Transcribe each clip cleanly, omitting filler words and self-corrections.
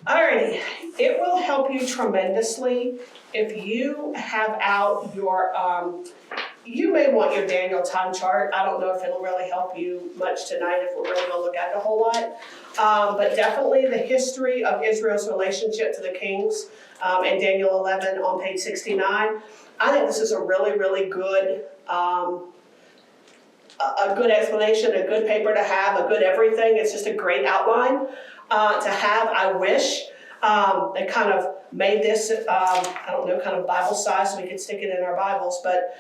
Alrighty, it will help you tremendously if you have out your, you may want your Daniel time chart. I don't know if it'll really help you much tonight if we're really gonna look at it a whole lot. But definitely the history of Israel's relationship to the kings in Daniel 11 on page 69. I think this is a really, really good, a good explanation, a good paper to have, a good everything. It's just a great outline to have. I wish they kind of made this, I don't know, kind of Bible size so we could stick it in our Bibles, but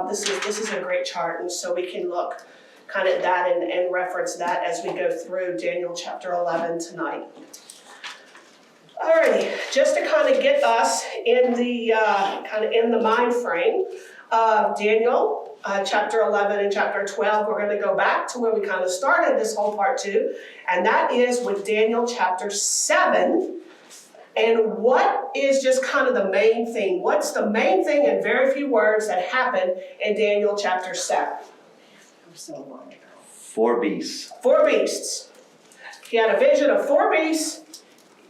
this is a great chart, and so we can look kind of at that and reference that as we go through Daniel chapter 11 tonight. Alrighty, just to kind of get us in the in the mind frame of Daniel chapter 11 and chapter 12, we're going to go back to where we kind of started this whole part 2, and that is with Daniel chapter 7. And what is just kind of the main thing? What's the main thing in very few words that happened in Daniel chapter 7? So long ago. 4 beasts. 4 beasts. He had a vision of 4 beasts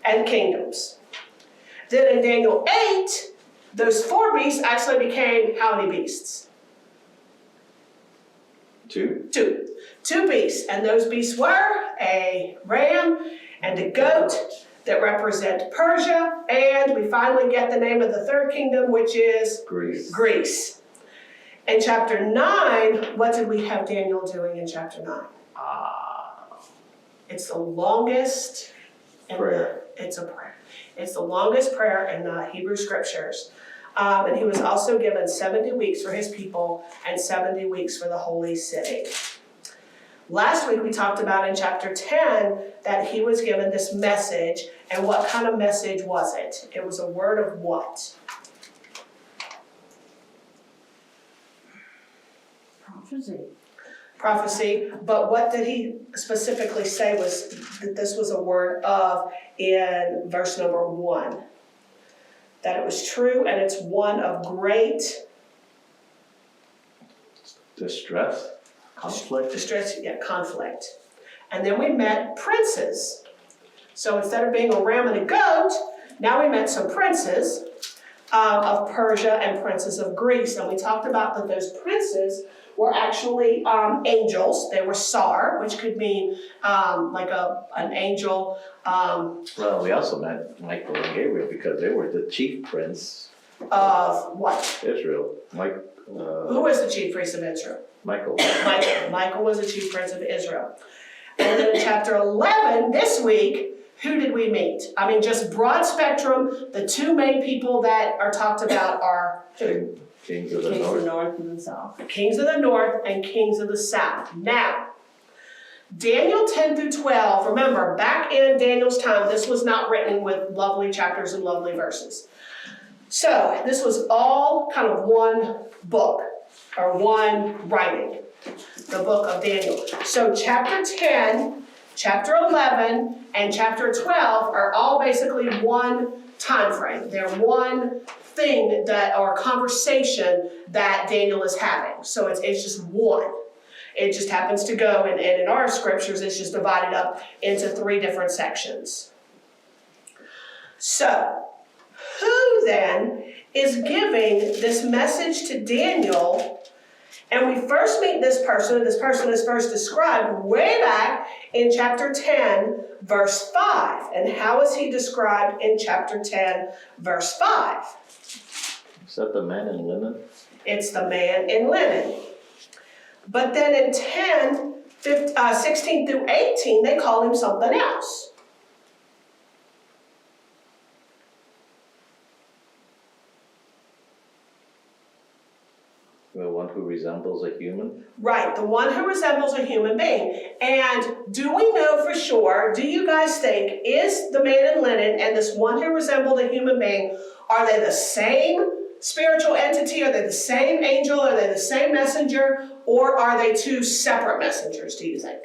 and kingdoms. Then in Daniel 8, those 4 beasts actually became how many beasts? 2. 2 beasts. And those beasts were a ram and a goat that represent Persia. And we finally get the name of the 3rd kingdom, which is Greece. In chapter 9, what did we have Daniel doing in chapter 9? It's the longest prayer. It's a prayer. It's the longest prayer in the Hebrew scriptures. And he was also given 70 weeks for his people and 70 weeks for the holy city. Last week we talked about in chapter 10 that he was given this message. And what kind of message was it? It was a word of what? Prophecy, but what did he specifically say was that this was a word of in verse number 1? That it was true and it's one of great distress, conflict. Conflict. And then we met princes. So instead of being a ram and a goat, now we met some princes of Persia and princes of Greece. And we talked about that those princes were actually angels. They were Sar, which could mean like an angel. Well, we also met Michael and Gabriel because they were the chief prince of what? Israel. Who was the chief priest of Israel? Michael. Michael was the chief prince of Israel. And then in chapter 11, this week, who did we meet? I mean, just broad spectrum, the 2 main people that are talked about are who? Kings of the Kings north. of the north and the south. Kings of the north and kings of the south. Now, Daniel 10 through 12, remember, back in Daniel's time, this was not written with lovely chapters and lovely verses. So, this was all kind of one book, or one writing, the book of Daniel. So, chapter 10, chapter 11, and chapter 12 are all basically one time frame. They're one thing or conversation that Daniel is having. So it's just one. It just happens to go, and in our scriptures, it's just divided up into 3 different sections. So, who then is giving this message to Daniel? And we first meet this person. This person is first described way back in chapter 10, verse 5. And how is he described in chapter 10, verse 5? Is that the man in linen? It's the man in linen. But then in 16 through 18, they call him something else. The one who resembles a human? Right, the one who resembles a human being. And do we know for sure, do you guys think, is the man in linen and this one who resembled a human being, are they the same spiritual entity? Are they the same angel? Are they the same messenger? Or are they 2 separate messengers, do you think?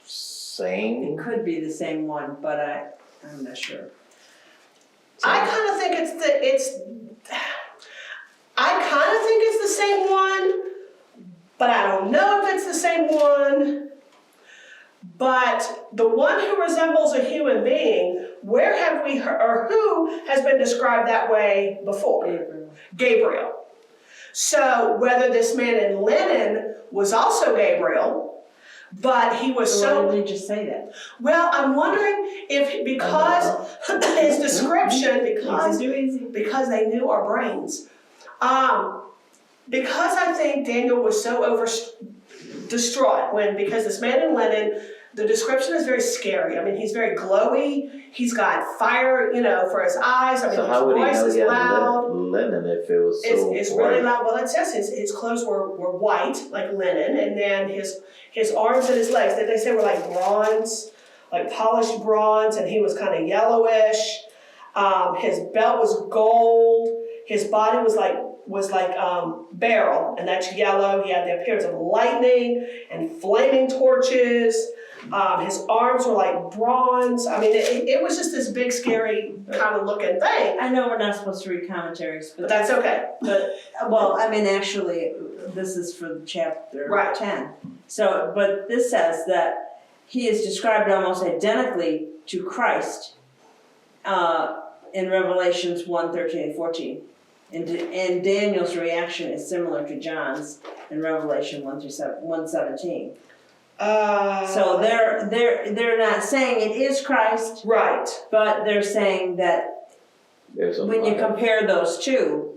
Same? It could be the same one, but I'm not sure. I kind of think it's the same one, but I don't know if it's the man, but the one who resembles a human being, where have we heard, or who has been described that way before? Gabriel. Gabriel. So whether this man in linen was also Gabriel, but he was So why so, did they just say that? well, I'm wondering if, because his description, because they knew our brains. Because I think Daniel was so distraught because this man in linen, the description is very scary. I mean, he's very glowy. He's got fire, for his eyes. I mean, So his how would he voice know is he had loud. linen if it was so It's white? really loud. Well, it says his clothes were white, like linen, and then his arms and his legs, they say were like bronze, like polished bronze, and he was kind of yellowish. His belt was gold. His body was like beryl, and that's yellow. He had the appearance of lightning and flaming torches. His arms were like bronze. I mean, it was just this big, scary kind of looking thing. I know we're not supposed to read commentaries, But that's okay. well, I mean, actually, this is for chapter Right. 10. So, but this says that he is described almost identically to Christ in Revelations 1:13 and 14. And Daniel's reaction is similar to John's in Revelation 1:17. So they're not saying it is Christ, Right. but they're saying that There's a when you lot of- compare those two,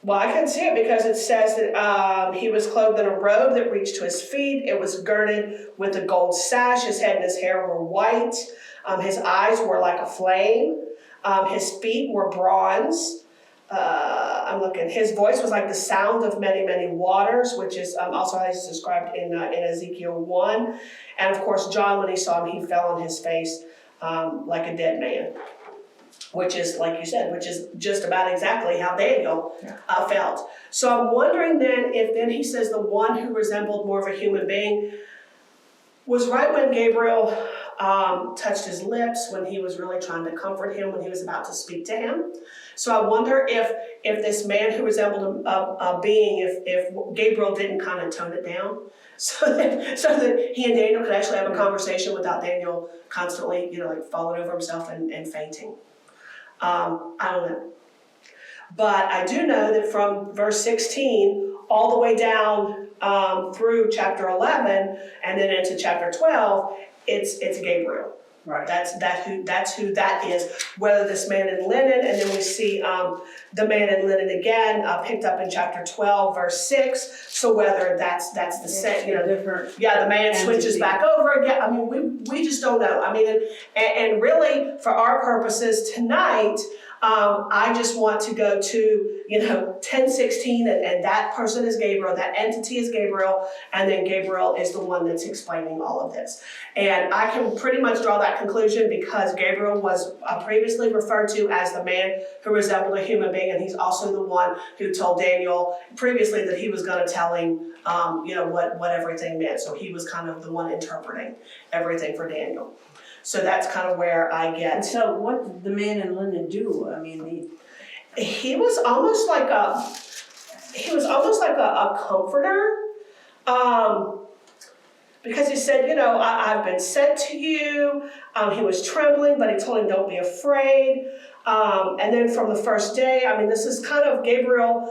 Well, I can see it because it says that he was clothed in a robe that reached to his feet. It was girded with a gold sash. His head and his hair were white. His eyes were like a flame. His feet were bronze. I'm looking. His voice was like the sound of many, many waters, which is also how he's described in Ezekiel 1. And of course, John, when he saw him, he fell on his face like a dead man. Which is, like you said, which is just about exactly how Daniel felt. So I'm wondering then if then he says the one who resembled more of a human being was right when Gabriel touched his lips, when he was really trying to comfort him, when he was about to speak to him. So I wonder if this man who resembled a being, if Gabriel didn't kind of tone it down, so that he and Daniel could actually have a conversation without Daniel constantly, like falling over himself and fainting. I don't know. But I do know that from verse 16 all the way down through chapter 11 and then into chapter 12, it's Gabriel. right? That's who that is. Whether this man in linen, and then we see the man in linen again picked up in chapter 12, verse 6. So whether that's the same, different. yeah, the man switches entity. back over again. I mean, we just don't know. I mean, and really, for our purposes tonight, I just want to go to 10:16, and that person is Gabriel, that entity is Gabriel, and then Gabriel is the one that's explaining all of this. And I can pretty much draw that conclusion because Gabriel was previously referred to as the man who resembled a human being, and he's also the one who told Daniel previously that he was going to tell him, what everything meant. So he was kind of the one interpreting everything for Daniel. So that's kind of where I get. And so what did the man in linen do? I mean, He was almost like a comforter, because he said, I've been sent to you. He was trembling, but he told him, don't be afraid. And then from the first day, I mean, this is kind of Gabriel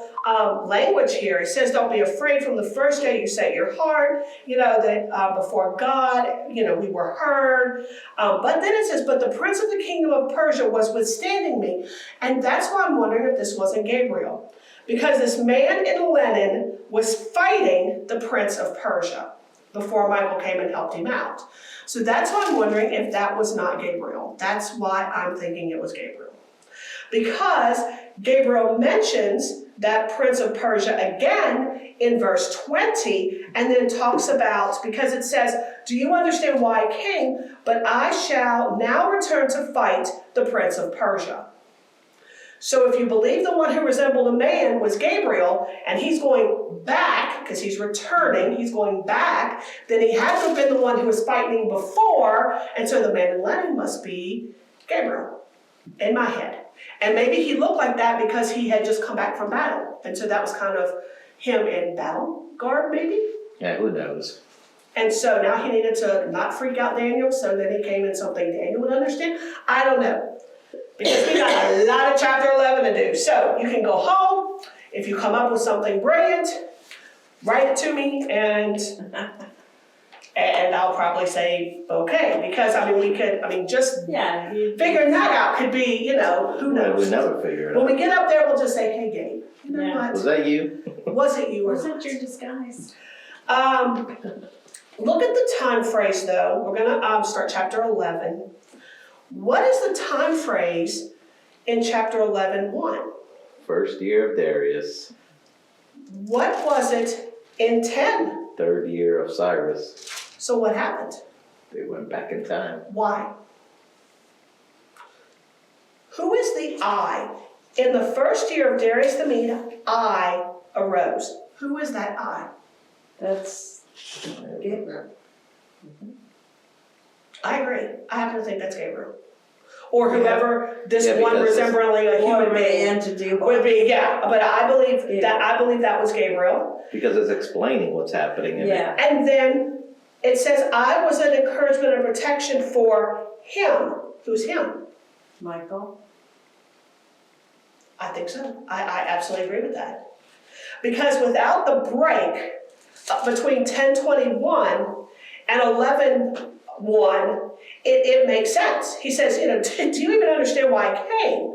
language here. He says, don't be afraid. From the first day you set your heart, that before God, we were heard. But then it says, but the prince of the kingdom of Persia was withstanding me. And that's why I'm wondering if this wasn't Gabriel. Because this man in linen was fighting the prince of Persia before Michael came and helped him out. So that's why I'm wondering if that was not Gabriel. That's why I'm thinking it was Gabriel. Because Gabriel mentions that prince of Persia again in verse 20, and then talks about, because it says, do you understand why I came? But I shall now return to fight the prince of Persia. So if you believe the one who resembled a man was Gabriel, and he's going back, because he's returning, he's going back, then he had to have been the one who was fighting before, and so the man in linen must be Gabriel, in my head. And maybe he looked like that because he had just come back from battle, and so that was kind of him in battle garb, maybe? Yeah, who knows? And so now he needed to not freak out Daniel, so then he came in something Daniel would understand. I don't know. Because we got a lot of chapter 11 to do. So you can go home. If you come up with something brilliant, write it to me and I'll probably say, okay. Because just Yeah. figuring that out could be, who knows? We'll never figure it When out. we get up there, we'll just say, hey, Gabe, you know Yeah. Was what? that you? Was it you or Was not? it your disguise? Look at the time phrase though. We're gonna start chapter 11. What is the time phrase in chapter 11:1? First year of Darius, What was it in 10? third year of Cyrus. So what happened? They went back in time. Why? Who is the I? In the first year of Darius the Mede, I arose. Who is that I? That's Gabriel. I agree. I happen to think that's Gabriel. Or whoever this Yeah, one because resembling a human Or the being entity. would be, yeah. But I believe that was Gabriel. Because it's explaining what's happening in it. Yeah. And then it says, I was an encouragement and protection for him. Who's him? Michael. I think so. I absolutely agree with that. Because without the break between 10:21 and 11:1, it makes sense. He says, do you even understand why I came?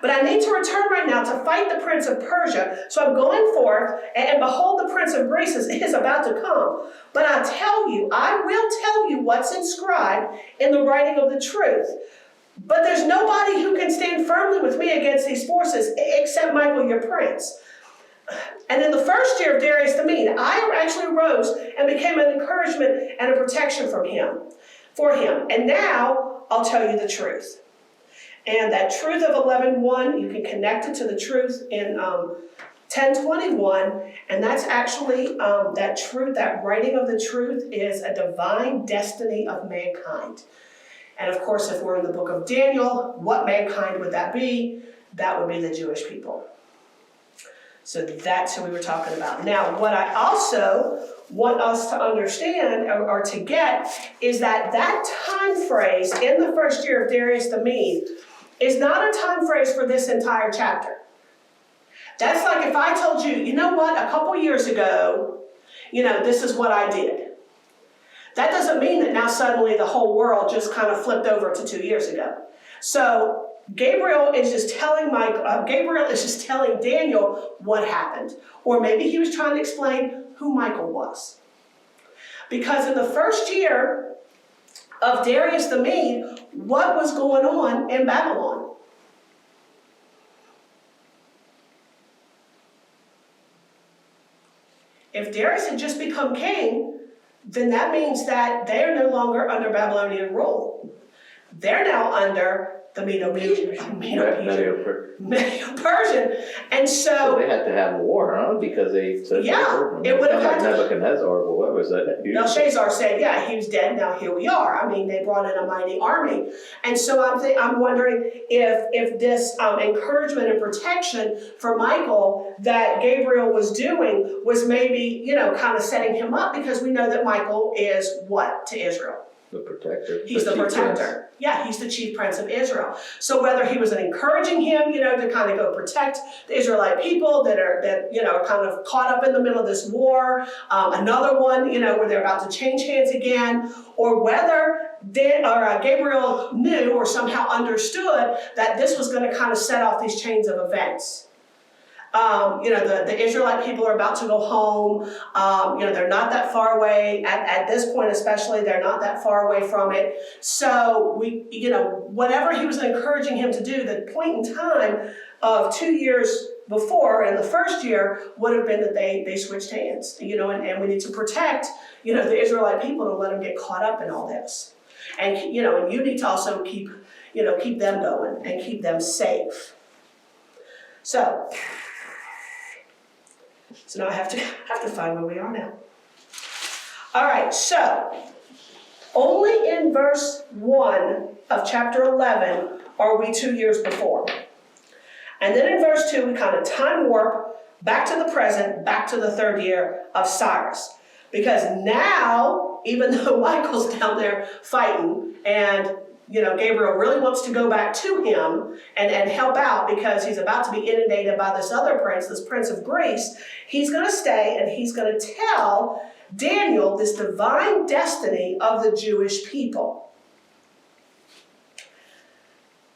But I need to return right now to fight the prince of Persia. So I'm going forth, and behold, the prince of Greece is about to come. But I will tell you what's inscribed in the writing of the truth. But there's nobody who can stand firmly with me against these forces except Michael, your prince. And in the first year of Darius the Mede, I actually rose and became an encouragement and a protection for him. And now I'll tell you the truth. And that truth of 11:1, you can connect it to the truth in 10:21, and that's actually that truth, that writing of the truth is a divine destiny of mankind. And of course, if we're in the book of Daniel, what mankind would that be? That would be the Jewish people. So that's who we were talking about. Now, what I also want us to understand or to get is that time phrase in the first year of Darius the Mede is not a time phrase for this entire chapter. That's like if I told you, you know what, a couple years ago, this is what I did. That doesn't mean that now suddenly the whole world just kind of flipped over to 2 years ago. So Gabriel is just telling Daniel what happened. Or maybe he was trying to explain who Michael was. Because in the first year of Darius the Mede, what was going on in Babylon? If Darius had just become king, then that means that they are no longer under Babylonian rule. They're now under the Medo-Persian. And So they had to have a war, huh? Because they said it would have had to. Nebuchadnezzar or whoever said it. Belshazzar said, yeah, he was dead, now here we are. They brought in a mighty army. And so I'm wondering if this encouragement and protection for Michael that Gabriel was doing was maybe, kind of setting him up, because we know that Michael is what to Israel? The protector. He's the protector. Yeah, he's the chief prince of Israel. So whether he was encouraging him, to kind of go protect the Israelite people that are kind of caught up in the middle of this war, another one, where they're about to change hands again, or whether Gabriel knew or somehow understood that this was going to kind of set off these chains of events. The Israelite people are about to go home. They're not that far away. At this point especially, they're not that far away from it. So whatever he was encouraging him to do, the point in time of 2 years before, in the first year, would have been that they switched hands, and we need to protect, the Israelite people, to let them get caught up in all this. And, and you need to also keep them going and keep them safe. So now I have to find where we are now. All right, so only in verse 1 of chapter 11 are we 2 years before. And then in verse 2, we kind of time warp back to the present, back to the third year of Cyrus. Because now, even though Michael's down there fighting, and Gabriel really wants to go back to him and help out because he's about to be inundated by this other prince, this prince of Greece, he's going to stay and he's going to tell Daniel this divine destiny of the Jewish people.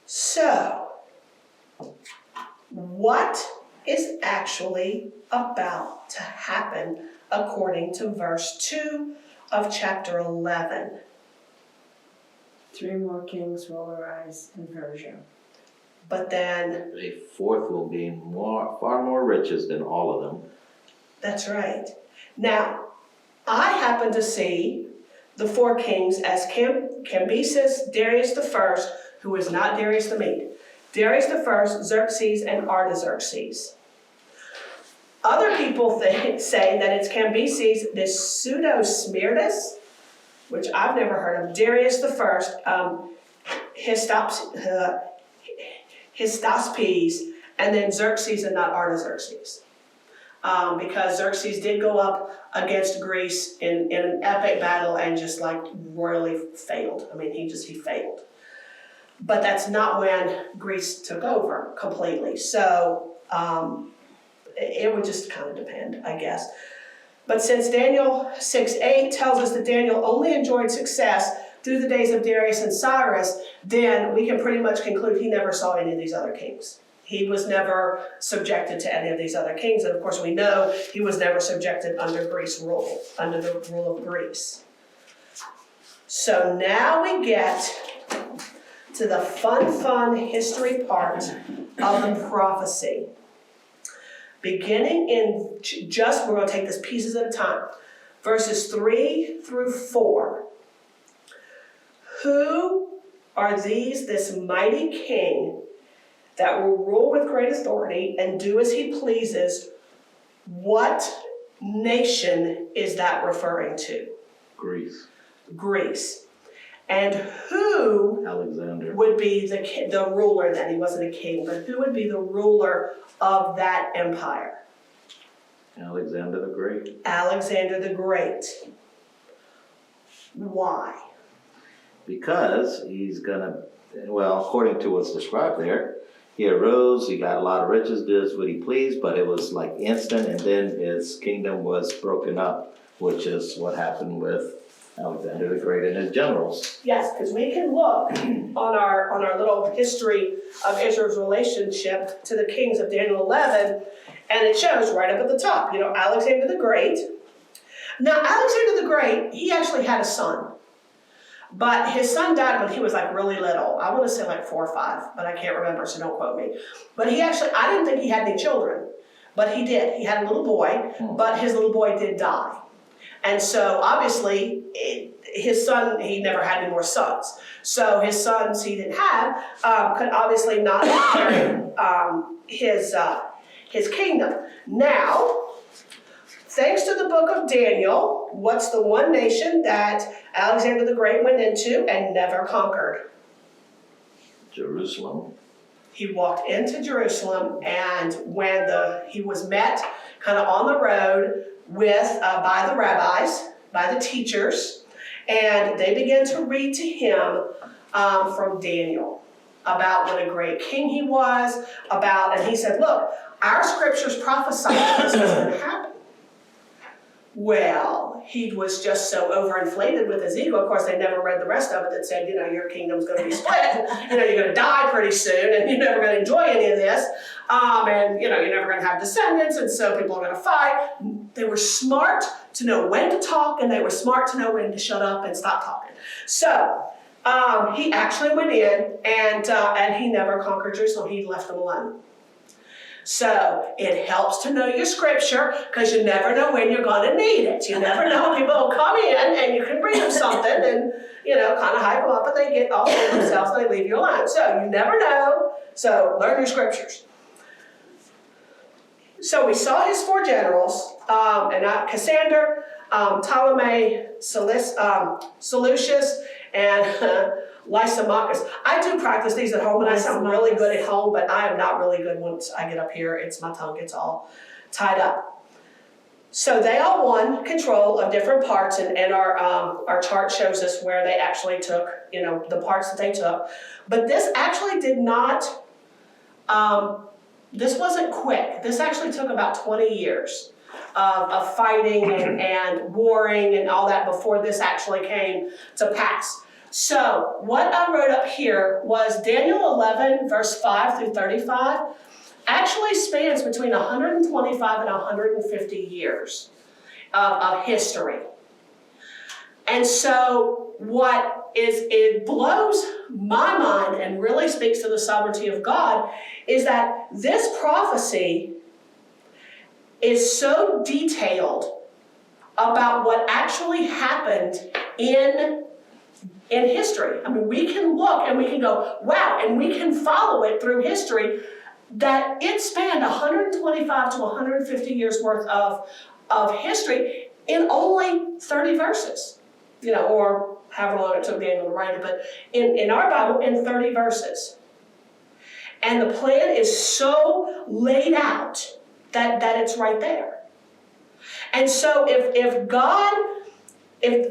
So, what is actually about to happen according to verse 2 of chapter 11? 3 more kings will arise in Persia. But then, A fourth will gain far more riches than all of them. that's right. Now, I happen to see the 4 kings as Cambyses, Darius I, who is not Darius the Mede, Darius I, Xerxes, and Artaxerxes. Other people say that it's Cambyses, this pseudo-Smyrnus, which I've never heard of, Darius I, Hystaspes, and then Xerxes and not Artaxerxes. Because Xerxes did go up against Greece in an epic battle and just like royally failed. I mean, he failed. But that's not when Greece took over completely. So it would just kind of depend, I guess. But since Daniel 6:8 tells us that Daniel only enjoyed success through the days of Darius and Cyrus, then we can pretty much conclude he never saw any of these other kings. He was never subjected to any of these other kings. And of course we know he was never subjected under Greece rule, under the rule of Greece. So now we get to the fun history part of the prophecy. Beginning in we're going to take this pieces at a time. Verses 3 through 4. Who are these, this mighty king that will rule with great authority and do as he pleases? What nation is that referring to? Greece. Greece. And who Alexander. would be the ruler then? He wasn't a king, but who would be the ruler of that empire? Alexander the Great. Alexander the Great. Why? Because he's gonna, well, according to what's described there, he arose, he got a lot of riches, did what he pleased, but it was like instant, and then his kingdom was broken up, which is what happened with Alexander the Great and his generals. Yes, because we can look on our little history of Israel's relationship to the kings of Daniel 11, and it shows right up at the top, Alexander the Great. Now, Alexander the Great, he actually had a son, but his son died when he was like really little. I want to say like 4 or 5, but I can't remember, so don't quote me. But I didn't think he had any children, but he did. He had a little boy, but his little boy did die. And so obviously his son, he never had any more sons. So his sons he didn't have could obviously not inherit his kingdom. Now, thanks to the book of Daniel, what's the one nation that Alexander the Great went into and never conquered? Jerusalem. He walked into Jerusalem, and when he was met kind of on the road with by the rabbis, by the teachers, and they began to read to him from Daniel about what a great king he was, and he said, look, our scriptures prophesy that this was going to happen. Well, he was just so overinflated with his ego. Of course, they never read the rest of it that said, your kingdom's going to be split. You're going to die pretty soon, and you're never going to enjoy any of this. And you're never going to have descendants, and so people are going to fight. They were smart to know when to talk, and they were smart to know when to shut up and stop talking. So he actually went in, and he never conquered Jerusalem. He left them alone. So it helps to know your scripture, because you never know when you're going to need it. You never know. People will come in and you can read them something and, kind of hype them up, but they get all over themselves and they leave you alone. So you never know. So learn your scriptures. So we saw his 4 generals, Cassander, Ptolemy, Seleucus, and Lysimachus. I do practice these at home, and I sound really good at home, but I am not really good once I get up here. My tongue gets all tied up. So they all won control of different parts, and our chart shows us where they actually took, the parts that they took. But this actually did not, this wasn't quick. This actually took about 20 years of fighting and warring and all that before this actually came to pass. So what I wrote up here was Daniel 11, verse 5 through 35, actually spans between 125 and 150 years of history. And so it blows my mind and really speaks to the sovereignty of God is that this prophecy is so detailed about what actually happened in history. I mean, we can look and we can go, wow, and we can follow it through history, that it spanned 125 to 150 years worth of history in only 30 verses, or however long it took Daniel to write it, but in our Bible, in 30 verses. And the plan is so laid out that it's right there. And so if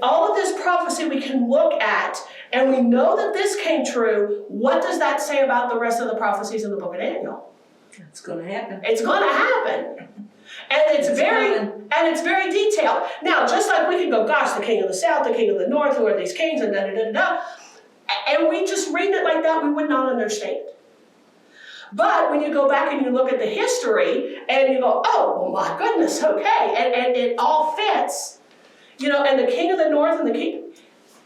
all of this prophecy we can look at, and we know that this came true, what does that say about the rest of the prophecies in the book of Daniel? It's going to happen. It's going to happen. And it's very detailed. Now, just like we can go, gosh, the king of the south, the king of the north, who are these kings, and da-da-da-da-da, and we just read it like that, we would not understand. But when you go back and you look at the history, and you go, oh, well, my goodness, okay, and it all fits, and the king of the north and the king,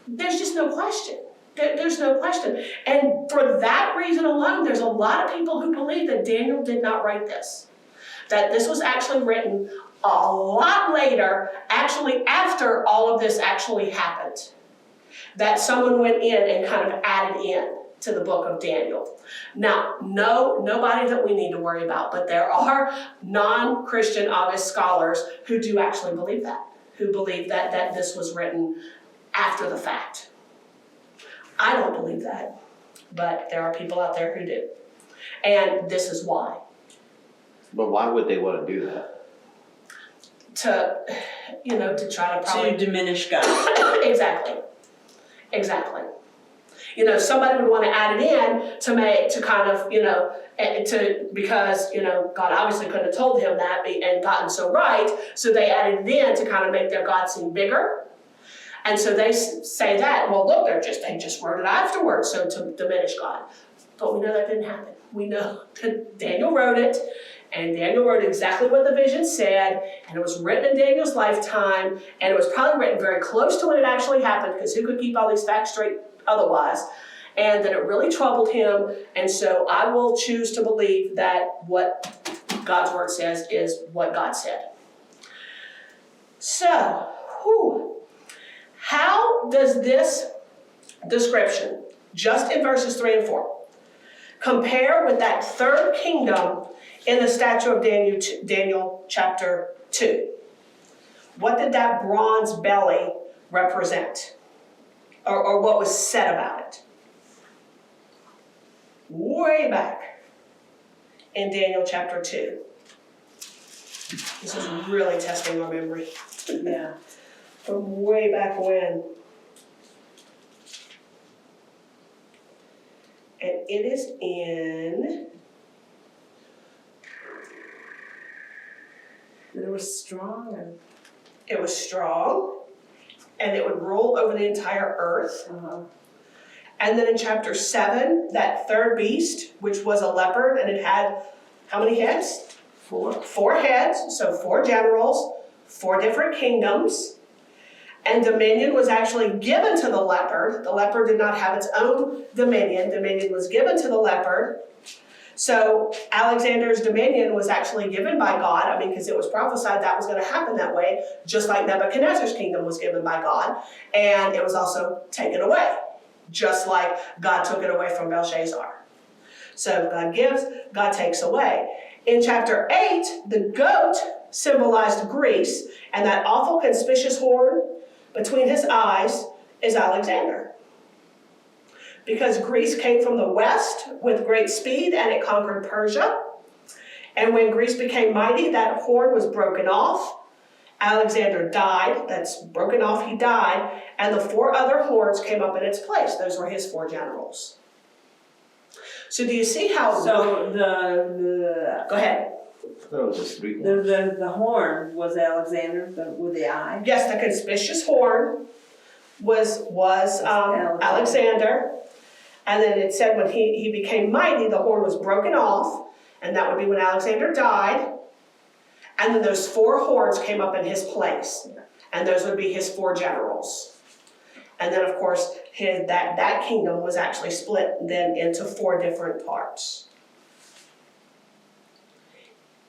there's just no question. There's no question. And for that reason alone, there's a lot of people who believe that Daniel did not write this. That this was actually written a lot later, actually after all of this actually happened. That someone went in and kind of added in to the book of Daniel. Now, nobody that we need to worry about, but there are non-Christian, obvious scholars who do actually believe that, who believe that this was written after the fact. I don't believe that, but there are people out there who do. And this is why. But why would they want to do that? To try to probably... To diminish God. Exactly. Somebody would want to add it in because God obviously couldn't have told him that and gotten so right, so they added it in to kind of make their God seem bigger. And so they say that, well, look, they just wrote it afterwards, so to diminish God. But we know that didn't happen. We know that Daniel wrote it, and Daniel wrote exactly what the vision said, and it was written in Daniel's lifetime, and it was probably written very close to when it actually happened, because who could keep all these facts straight otherwise? And that it really troubled him, and so I will choose to believe that what God's word says is what God said. So, how does this description, just in verses 3 and 4, compare with that third kingdom in the statue of Daniel chapter 2? What did that bronze belly represent? Or what was said about it? Way back in Daniel chapter 2. This is really testing our memory. Yeah. From way back when. And it is in... It was strong. It was strong, and it would rule over the entire earth. And then in chapter 7, that third beast, which was a leopard, and it had how many heads? 4. 4 heads, so 4 generals, 4 different kingdoms. And dominion was actually given to the leopard. The leopard did not have its own dominion. Dominion was given to the leopard. So Alexander's dominion was actually given by God, because it was prophesied that was going to happen that way, just like Nebuchadnezzar's kingdom was given by God, and it was also taken away, just like God took it away from Belshazzar. So God gives, God takes away. In chapter 8, the goat symbolized Greece, and that awful conspicuous horn between his eyes is Alexander. Because Greece came from the west with great speed and it conquered Persia. And when Greece became mighty, that horn was broken off Alexander died, that's broken off, he died, and the 4 other horns came up in its place. Those were his 4 generals. So do you see how? So Go ahead. There was just 3 horns. the horn was Alexander, with the eye. Yes, the conspicuous horn was Alexander. And then it said when he became mighty, the horn was broken off, and that would be when Alexander died. And then those 4 horns came up in his place, and those would be his 4 generals. And then, of course, that kingdom was actually split then into 4 different parts.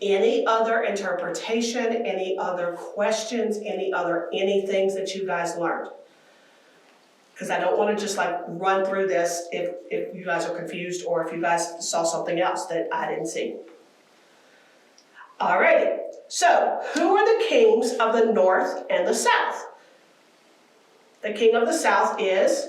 Any other interpretation, any other questions, any other anything that you guys learned? Because I don't want to just like run through this if you guys are confused or if you guys saw something else that I didn't see. Alrighty, so who are the kings of the north and the south? The king of the south is?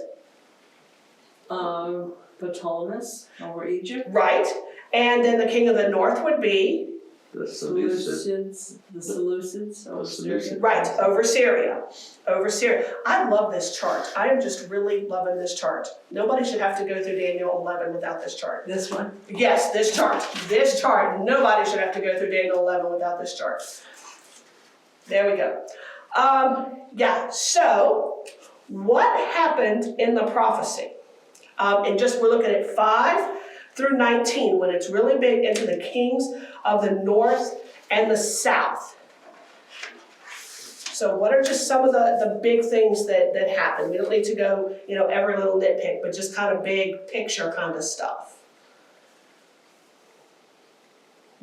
Ptolemy over Egypt. Right, and then the king of the north would be? The Seleucids. The Seleucids over Syria. Right, over Syria. Over Syria. I love this chart. I am just really loving this chart. Nobody should have to go through Daniel 11 without this chart. This one. Yes, this chart. This chart. Nobody should have to go through Daniel 11 without this chart. There we go. Yeah, so what happened in the prophecy? And just we're looking at 5 through 19 when it's really big into the kings of the north and the south. So what are just some of the big things that happened? We don't need to go, every little nitpick, but just kind of big picture kind of stuff.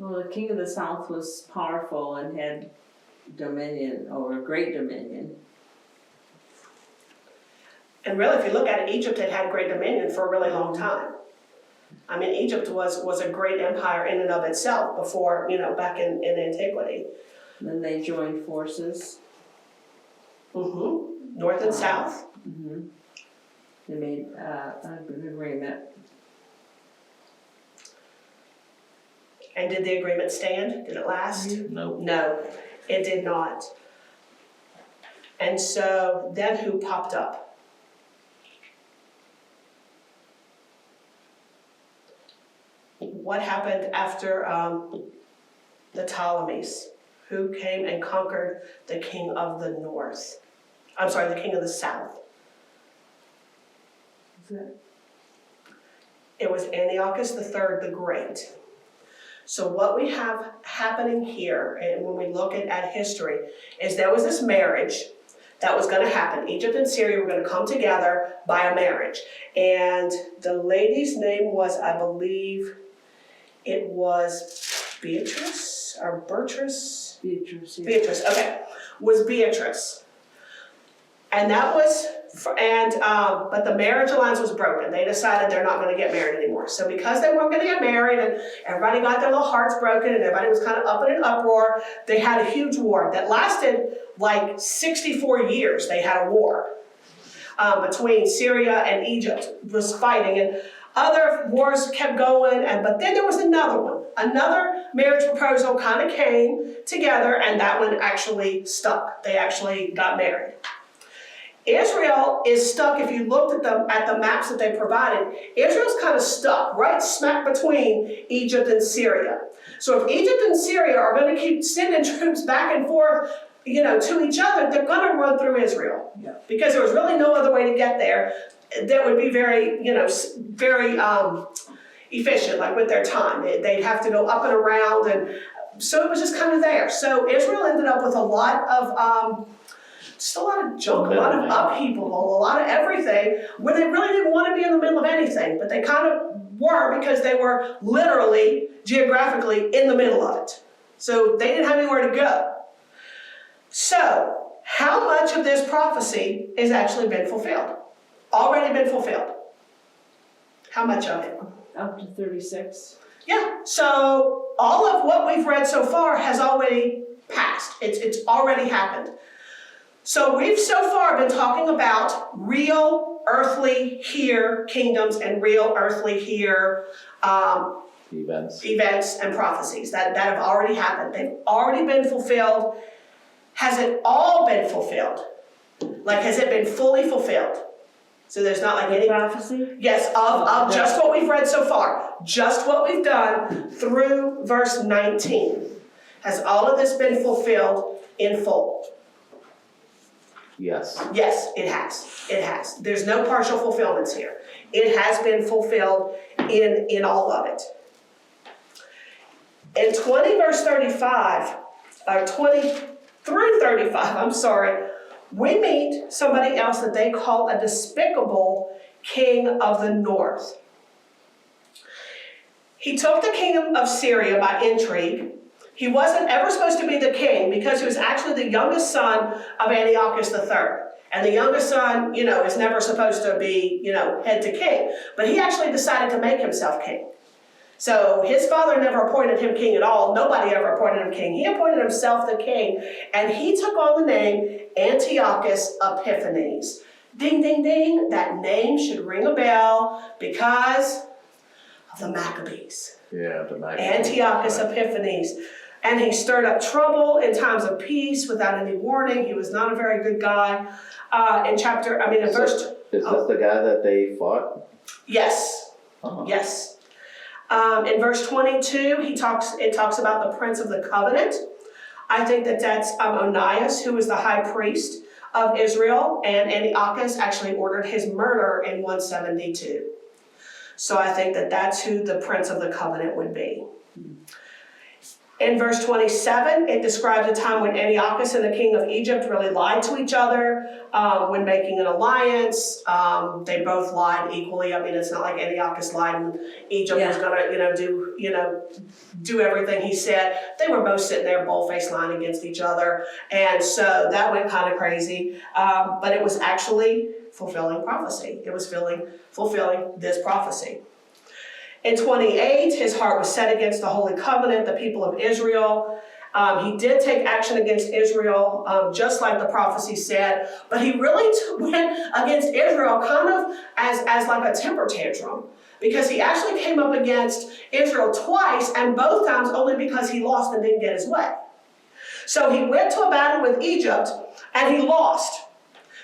Well, the king of the south was powerful and had dominion, or great dominion. And really, if you look at it, Egypt had great dominion for a really long time. I mean, Egypt was a great empire in and of itself before, back in antiquity. And then they joined forces. Mm-hmm. North and south. Mm-hmm. They made an agreement. And did the agreement stand? Did it last? No. No, it did not. And so then who popped up? What happened after the Ptolemies? Who came and conquered the king of the north? I'm sorry, the king of the south. It was Antiochus III the Great. So what we have happening here, and when we look at history, is there was this marriage that was going to happen. Egypt and Syria were going to come together by a marriage. And the lady's name was, I believe, it was Beatrice or Beatrice? Beatrice. Yeah. Beatrice, okay, was Beatrice. And that was, but the marriage alliance was broken. They decided they're not going to get married anymore. So because they weren't going to get married and everybody got their little hearts broken and everybody was kind of up in an uproar, they had a huge war that lasted like 64 years. They had a war between Syria and Egypt was fighting, and other wars kept going, but then there was another one. Another marriage proposal kind of came together, and that one actually stuck. They actually got married. Israel is stuck. If you looked at the maps that they provided, Israel's kind of stuck right smack between Egypt and Syria. So if Egypt and Syria are going to keep sending troops back and forth, to each other, they're going to run through Israel. Yeah. Because there was really no other way to get there that would be very, very efficient, like with their time. They'd have to go up and around, and so it was just kind of there. So Israel ended up with a lot of just a lot of junk, a lot of upheaval, a lot of everything, where they really didn't want to be in the middle of anything, but they kind of were because they were literally, geographically, in the middle of it. So they didn't have anywhere to go. So, how much of this prophecy has actually been fulfilled? Already been fulfilled? How much of it? Up to 36. Yeah, so all of what we've read so far has already passed. It's already happened. So we've so far been talking about real earthly here kingdoms and real earthly here Events. events and prophecies that have already happened. They've already been fulfilled. Has it all been fulfilled? Like, has it been fully fulfilled? So there's not like any, Prophecy? yes, of just what we've read so far, just what we've done through verse 19. Has all of this been fulfilled in full? Yes. Yes, it has. It has. There's no partial fulfillments here. It has been fulfilled in all of it. In 20 verse 35, or 20 through 35, I'm sorry, we meet somebody else that they call a despicable king of the north. He took the kingdom of Syria by intrigue. He wasn't ever supposed to be the king because he was actually the youngest son of Antiochus III. And the youngest son, is never supposed to be, head to king. But he actually decided to make himself king. So his father never appointed him king at all. Nobody ever appointed him king. He appointed himself the king. And he took on the name Antiochus Epiphanes. Ding, ding, ding. That name should ring a bell because of the Maccabees. Yeah, the Maccabees. Antiochus Epiphanes. And he stirred up trouble in times of peace without any warning. He was not a very good guy. In verse... Is this the guy that they fought? Yes. Oh. Yes. In verse 22, it talks about the Prince of the Covenant. I think that's Onias, who was the high priest of Israel, and Antiochus actually ordered his murder in 172. So I think that's who the Prince of the Covenant would be. In verse 27, it describes a time when Antiochus and the king of Egypt really lied to each other when making an alliance. They both lied equally. I mean, it's not like Antiochus lied and Egypt was going to, do everything he said. They were both sitting there bull-faced lying against each other. And so that went kind of crazy. But it was actually fulfilling prophecy. It was fulfilling this prophecy. In 28, his heart was set against the Holy Covenant, the people of Israel. He did take action against Israel, just like the prophecy said, but he really went against Israel kind of as like a temper tantrum, because he actually came up against Israel twice, and both times only because he lost and didn't get his way. So he went to a battle with Egypt, and he lost.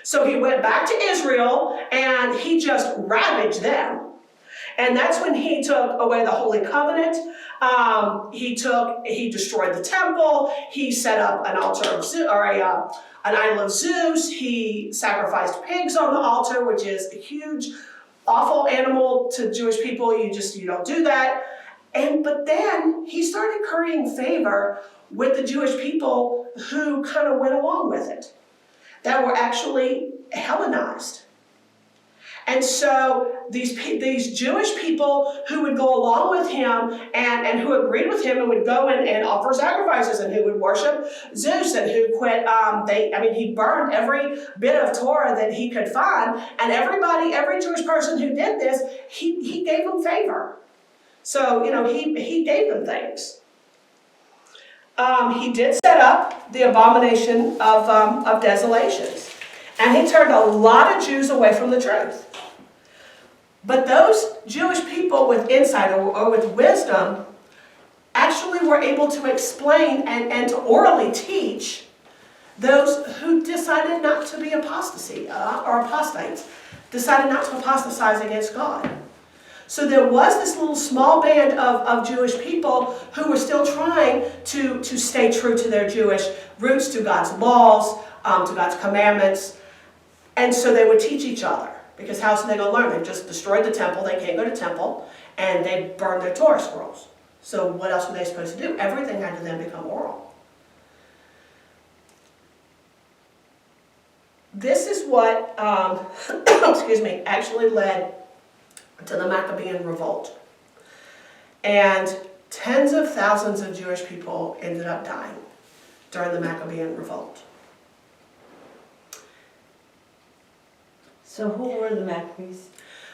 So he went back to Israel, and he just ravaged them. And that's when he took away the Holy Covenant. He destroyed the temple. He set up an altar of Zeus, or an idol of Zeus. He sacrificed pigs on the altar, which is a huge, awful animal to Jewish people. You don't do that. But then he started currying favor with the Jewish people who kind of went along with it, that were actually Hellenized. And so these Jewish people who would go along with him and who agreed with him and would go and offer sacrifices and who would worship Zeus and who quit, he burned every bit of Torah that he could find. And every Jewish person who did this, he gave them favor. So, he gave them things. He did set up the abomination of desolations. And he turned a lot of Jews away from the truth. But those Jewish people with insight or with wisdom actually were able to explain and to orally teach those who decided not to be apostates, decided not to apostatize against God. So there was this little small band of Jewish people who were still trying to stay true to their Jewish roots, to God's laws, to God's commandments. And so they would teach each other, because how else are they going to learn? They've just destroyed the temple, they can't go to temple, and they burned their Torah scrolls. So what else were they supposed to do? Everything had to then become oral. This is what, actually led to the Maccabean revolt. And tens of thousands of Jewish people ended up dying during the Maccabean revolt. So who were the Maccabees?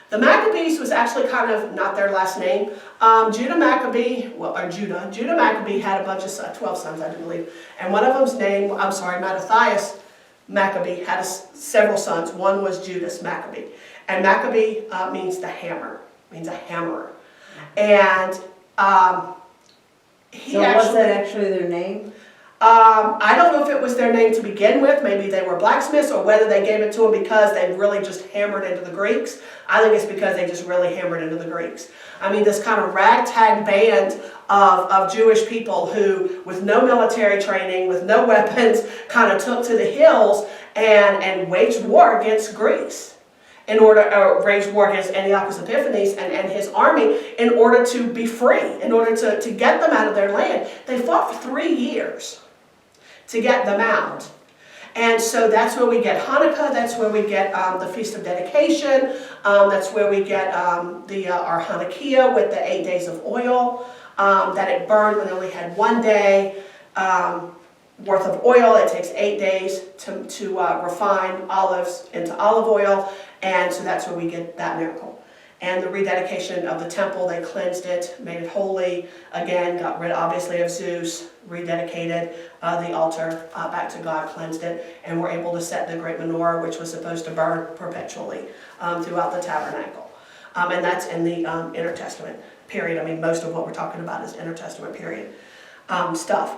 The Maccabees was actually kind of not their last name. Judah Maccabee had a bunch of 12 sons, I believe. And one of them's name, Mattathias Maccabee had several sons. One was Judas Maccabee. And Maccabee means the hammer, means a hammerer. And was that actually their name? I don't know if it was their name to begin with, maybe they were blacksmiths, or whether they gave it to them because they really just hammered into the Greeks. I think it's because they just really hammered into the Greeks. I mean, this kind of ragtag band of Jewish people who, with no military training, with no weapons, kind of took to the hills and waged war against Greece. Waged war against Antiochus Epiphanes and his army in order to be free, in order to get them out of their land. They fought for 3 years to get them out. And so that's where we get Hanukkah, that's where we get the Feast of Dedication, that's where we get our Hanukkah with the 8 days of oil, that it burned when it only had 1 day worth of oil. It takes 8 days to refine olives into olive oil, and so that's where we get that miracle. And the rededication of the temple, they cleansed it, made it holy, again, got rid obviously of Zeus, rededicated the altar back to God, cleansed it, and were able to set the great menorah, which was supposed to burn perpetually throughout the tabernacle. And that's in the intertestament period. I mean, most of what we're talking about is intertestament period stuff.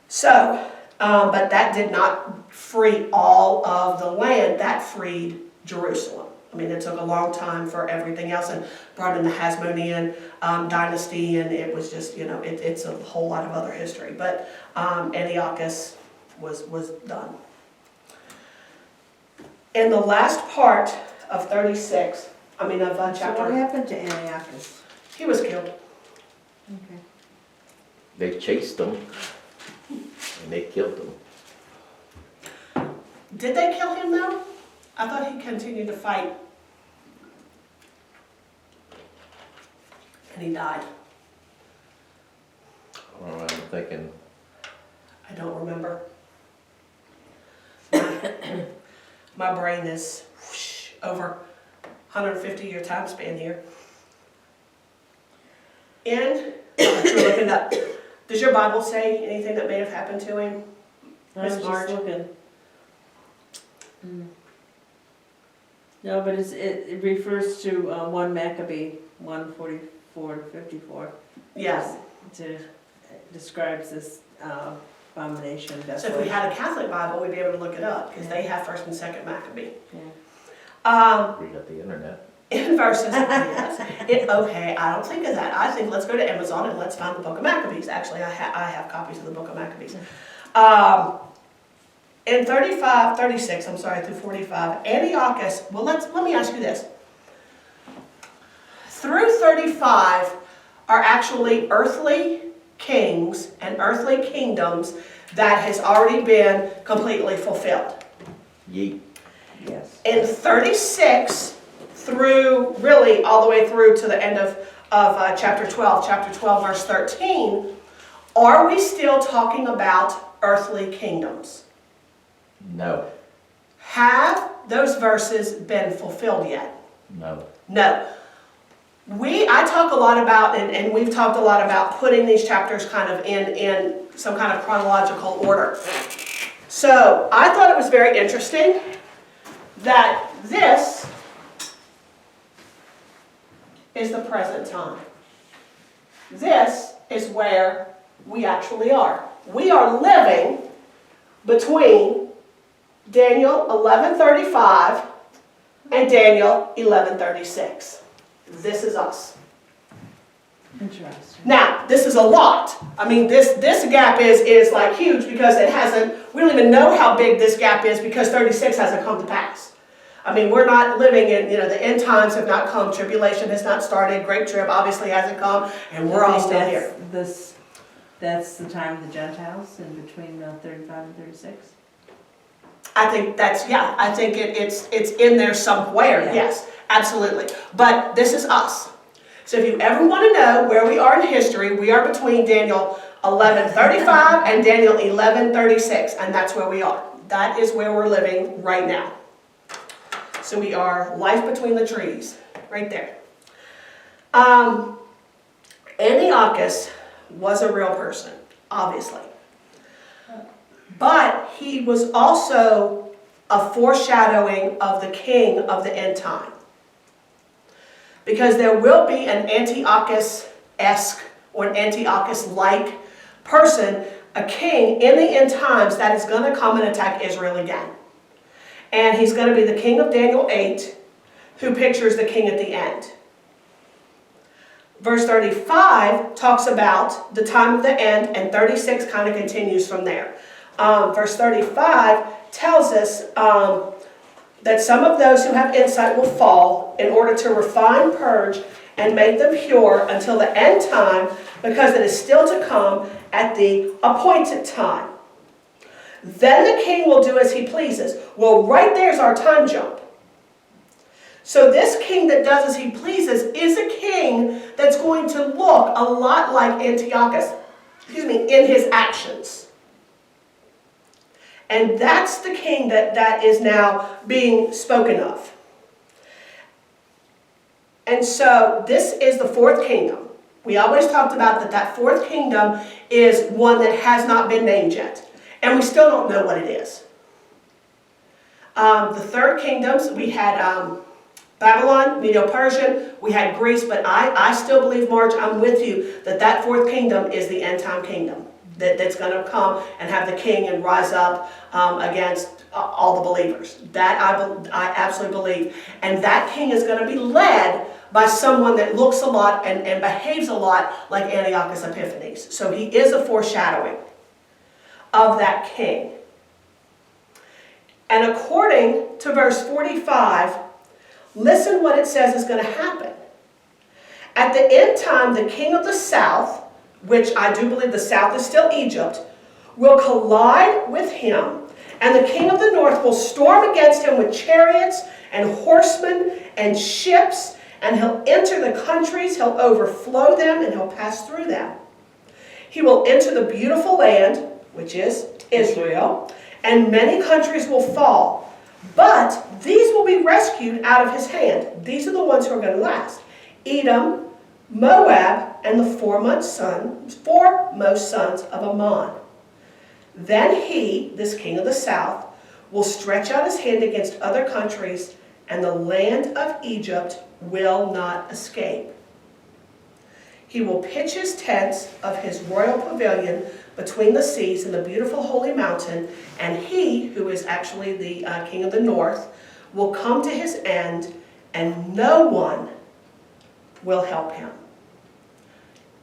So, but that did not free all of the land, that freed Jerusalem. I mean, it took a long time for everything else, and brought in the Hasmonean dynasty, and it was just, it's a whole lot of other history. But Antiochus was done. In the last part of 36, of So chapter, what happened to Antiochus? he was killed. Okay. They chased them and they killed them. Did they kill him though? I thought he continued to fight. And he died. Oh, I'm thinking, I don't remember. My brain is over 150-year time span here. And you're looking up. Does your Bible say anything that may have happened to him? I was Miss just Marge? looking. No, but it refers to 1 Maccabee, 1:44 to 54. Yes. It describes this abomination. So if we had a Catholic Bible, we'd be able to look it up, because they have 1st and 2nd Maccabee. Yeah. we got the internet. In verses, yes. Okay, I don't think of that. I think let's go to Amazon and let's find the Book of Maccabees. Actually, I have copies of the Book of Maccabees. In 36, through 45, Antiochus, well, let me ask you this. Through 35 are actually earthly kings and earthly kingdoms that has already been completely fulfilled. Yeet. Yes. In 36 through, really all the way through to the end of chapter 12 verse 13, are we still talking about earthly kingdoms? No. Have those verses been fulfilled yet? No. No. I talk a lot about, and we've talked a lot about putting these chapters kind of in some kind of chronological order. So I thought it was very interesting that this is the present time. This is where we actually are. We are living between Daniel 11:35 and Daniel 11:36. This is us. Interesting. Now, this is a lot. I mean, this gap is like huge, because we don't even know how big this gap is, because 36 hasn't come to pass. I mean, we're not living in, the end times have not come, tribulation has not started, great trib obviously hasn't come, and we're all still here. That's the time of the Gentiles, in between 35 and 36? I think it's in there somewhere, Yeah. yes, absolutely. But this is us. So if you ever want to know where we are in history, we are between Daniel 11:35 and Daniel 11:36, and that's where we are. That is where we're living right now. So we are life between the trees, right there. Antiochus was a real person, obviously. But he was also a foreshadowing of the king of the end time. Because there will be an Antiochus-esque or an Antiochus-like person a king in the end times that is going to come and attack Israel again. And he's going to be the king of Daniel 8, who pictures the king at the end. Verse 35 talks about the time of the end, and 36 kind of continues from there. Verse 35 tells us that some of those who have insight will fall in order to refine, purge, and make them pure until the end time, because it is still to come at the appointed time. Then the king will do as he pleases. Well, right there's our time jump. So this king that does as he pleases is a king that's going to look a lot like Antiochus, in his actions. And that's the king that is now being spoken of. And so this is the fourth kingdom. We always talked about that fourth kingdom is one that has not been named yet. And we still don't know what it is. The third kingdoms, we had Babylon, Medo-Persian, we had Greece, but I still believe, Marge, I'm with you, that fourth kingdom is the end time kingdom that's going to come and have the king and rise up against all the believers. That I absolutely believe. And that king is going to be led by someone that looks a lot and behaves a lot like Antiochus Epiphanes. So he is a foreshadowing of that king. And according to verse 45, listen what it says is going to happen. At the end time, the king of the south, which I do believe the south is still Egypt, will collide with him, and the king of the north will storm against him with chariots and horsemen and ships, and he'll enter the countries, he'll overflow them, and he'll pass through them. He will enter the beautiful land, which is Israel, and many countries will fall. But these will be rescued out of his hand. These are the ones who are going to last. Edom, Moab, and the foremost sons of Ammon. Then he, this king of the south, will stretch out his hand against other countries, and the land of Egypt will not escape. He will pitch his tents of his royal pavilion between the seas and the beautiful holy mountain, and he, who is actually the king of the north, will come to his end, and no one will help him.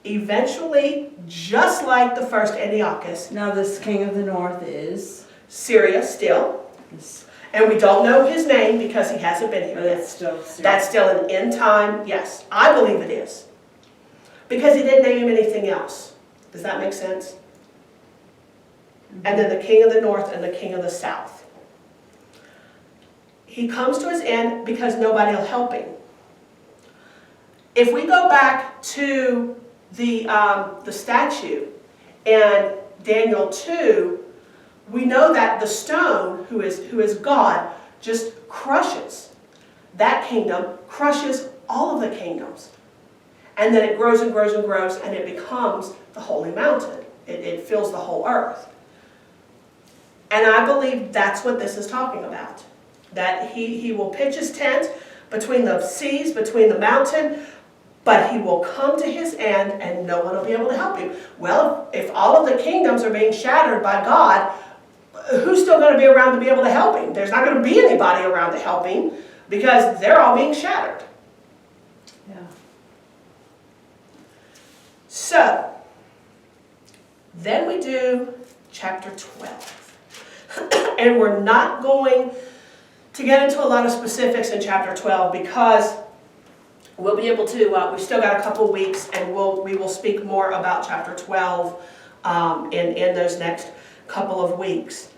Eventually, just like the first Antiochus, Now this king of the north is? Syria still, and we don't know his name because he hasn't been here But yet. it's still Syria. That's still an end time, yes. I believe it is. Because he didn't name him anything else. Does that make sense? And then the king of the north and the king of the south. He comes to his end because nobody will help him. If we go back to the statue in Daniel 2, we know that the stone, who is God, just crushes. That kingdom crushes all of the kingdoms. And then it grows and grows and grows, and it becomes the holy mountain. It fills the whole earth. And I believe that's what this is talking about. That he will pitch his tent between the seas, between the mountain, but he will come to his end and no one will be able to help him. Well, if all of the kingdoms are being shattered by God, who's still going to be around to be able to help him? There's not going to be anybody around to help him because they're all being shattered. Yeah. So, then we do chapter 12. And we're not going to get into a lot of specifics in chapter 12 because we'll be able to, we've still got a couple weeks and we will speak more about chapter 12 in those next couple of weeks.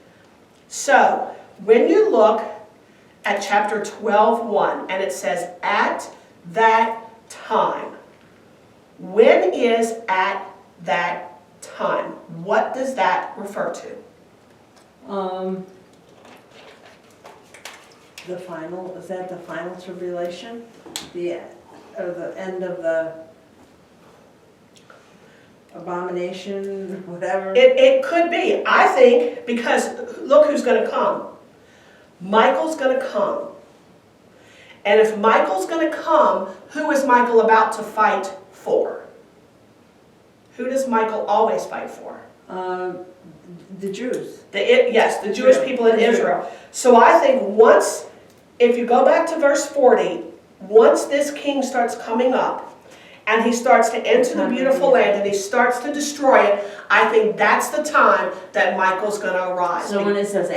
So, when you look at chapter 12:1, and it says, at that time. When is at that time? What does that refer to? The final, is that the final tribulation? The end of the abomination, whatever? It could be. I think, because look who's going to come. Michael's going to come. And if Michael's going to come, who is Michael about to fight for? Who does Michael always fight for? The Jews. Yes, the Jewish people in Israel. So I think once, if you go back to verse 40, once this king starts coming up, and he starts to enter the beautiful land, and he starts to destroy it, I think that's the time that Michael's going to arise. So when it says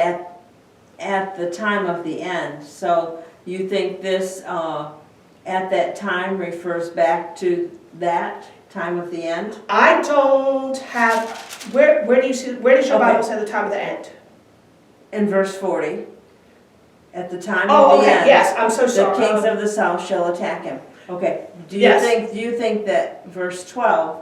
at the time of the end, so you think this at that time refers back to that time of the end? I don't have, where do you see, where does your Okay. Bible say the time of the end? In verse 40, at the time Oh, of the okay, end, yes, I'm so the sorry. kings of the south shall attack him. Okay, do Yes. you think that verse 12,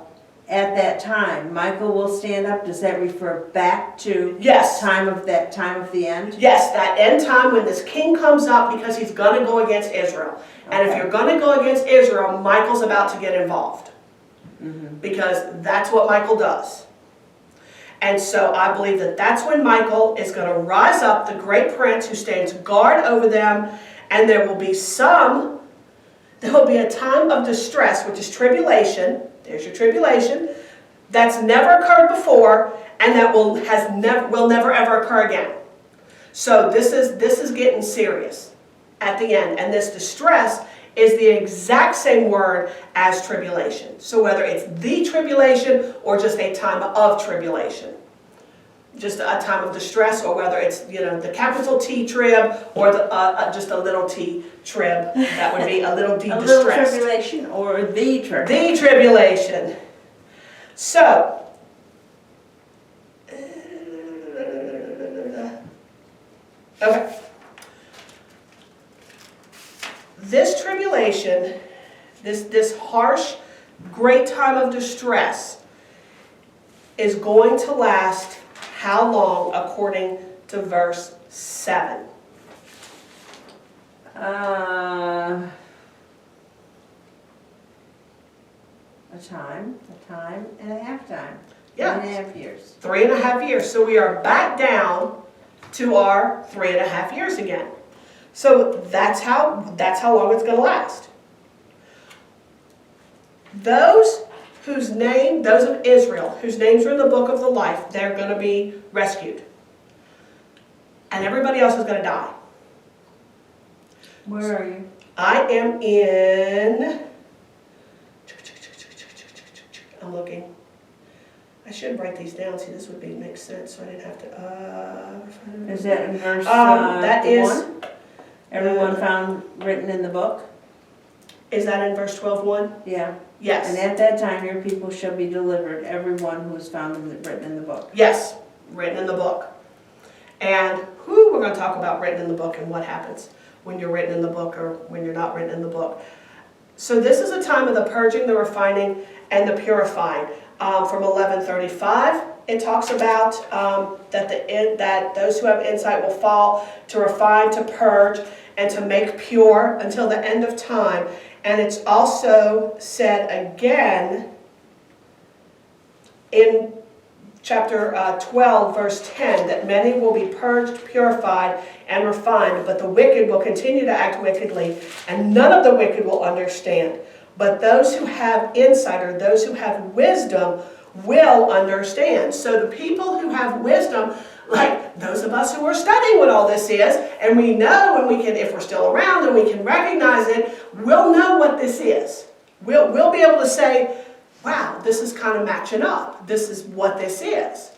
at that time, Michael will stand up? Does that refer back to Yes. time of the end? Yes, that end time when this king comes up because he's going to go against Israel. And if Okay. you're going to go against Israel, Michael's about to get involved. Mhm. Because that's what Michael does. And so I believe that that's when Michael is going to rise up, the great prince who stands guard over them, and there will be a time of distress, which is tribulation. There's your tribulation. That's never occurred before, and that will never ever occur again. So this is getting serious at the end, and this distress is the exact same word as tribulation. So whether it's the tribulation or just a time of tribulation, just a time of distress, or whether it's the capital T trib or just a little t trib, that would be a little d A little distress. tribulation or the tribulation? The tribulation. So, okay. This tribulation, this harsh, great time of distress, is going to last how long according to verse 7? A time and a half time. Yeah. 3.5 years. 3.5 years. So we are back down to our 3.5 years again. So that's how long it's going to last. Those of Israel, whose names are in the book of the life, they're going to be rescued. And everybody else is going to die. Where are you? I am in, I'm looking. I should write these down. See, this would make sense, so I didn't have to, Is that in verse that is, 1? Everyone found written in the book? is that in verse 12:1? Yeah. Yes. And at that time your people shall be delivered, everyone who is found written in the book. Yes, written in the book. And we're going to talk about written in the book and what happens when you're written in the book or when you're not written in the book. So this is a time of the purging, the refining, and the purifying. From 11:35, it talks about that those who have insight will fall to refine, to purge, and to make pure until the end of time. And it's also said again in chapter 12, verse 10, that many will be purged, purified, and refined, but the wicked will continue to act wickedly, and none of the wicked will understand. But those who have insight, or those who have wisdom, will understand. So the people who have wisdom, like those of us who are studying what all this is, and we know, and we can, if we're still around and we can recognize it, we'll know what this is. We'll be able to say, wow, this is kind of matching up. This is what this is.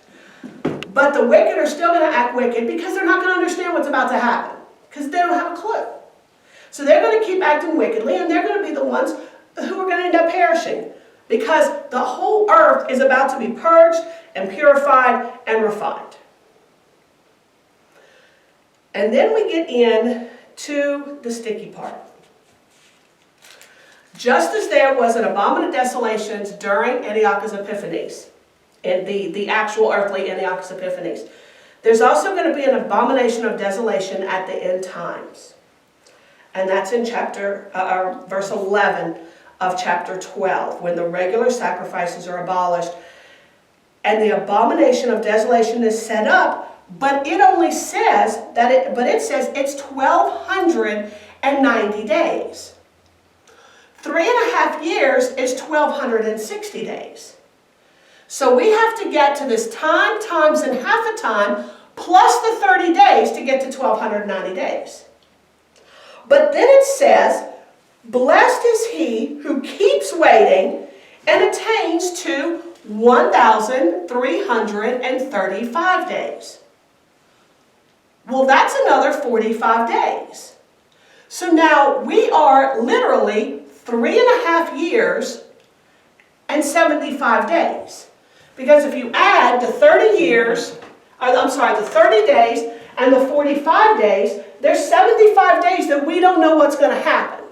But the wicked are still going to act wicked because they're not going to understand what's about to happen, because they don't have a clue. So they're going to keep acting wickedly, and they're going to be the ones who are going to end up perishing, because the whole earth is about to be purged and purified and refined. And then we get in to the sticky part. Just as there was an abominable desolations during Antiochus Epiphanes, and the actual earthly Antiochus Epiphanes, there's also going to be an abomination of desolation at the end times. And that's in verse 11 of chapter 12, when the regular sacrifices are abolished. And the abomination of desolation is set up, but it only says it says it's 1,290 days. 3.5 years is 1,260 days. So we have to get to this time times and half a time plus the 30 days to get to 1290 days. But then it says, blessed is he who keeps waiting and attains to 1,335 days. Well, that's another 45 days. So now we are literally 3.5 years and 75 days. Because if you add the 30 days and the 45 days, there's 75 days that we don't know what's going to happen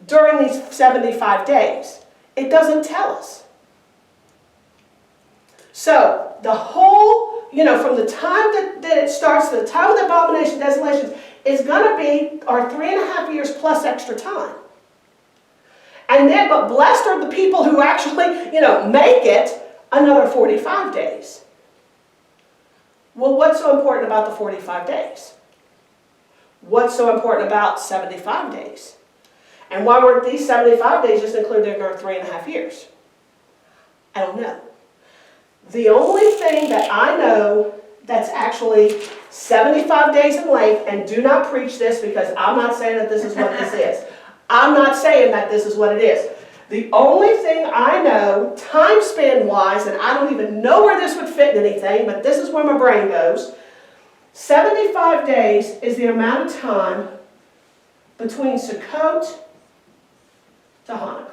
during these 75 days. It doesn't tell us. So the whole, from the time that it starts to the time of the abomination of desolations is going to be our 3.5 years plus extra time. And then, but blessed are the people who actually, make it another 45 days. Well, what's so important about the 45 days? What's so important about 75 days? And why weren't these 75 days just included in our 3.5 years? I don't know. The only thing that I know that's actually 75 days in length, and do not preach this because I'm not saying that this is what this is. I'm not saying that this is what it is. The only thing I know, time span wise, and I don't even know where this would fit in anything, but this is where my brain goes. 75 days is the amount of time between Sukkot to Hanukkah.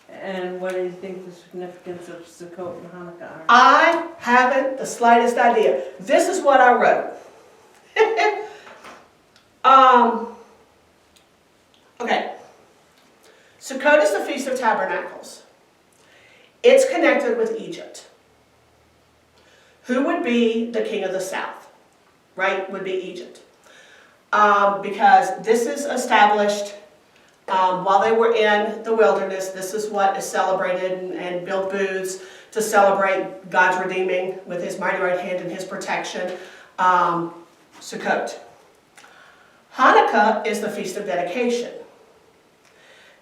And what do you think the significance of Sukkot and Hanukkah are? I haven't the slightest idea. This is what I wrote. Okay. Sukkot is the Feast of Tabernacles. It's connected with Egypt. Who would be the king of the south? Right? Would be Egypt. Because this is established while they were in the wilderness. This is what is celebrated and built booths to celebrate God's redeeming with his mighty right hand and his protection. Sukkot. Hanukkah is the Feast of Dedication.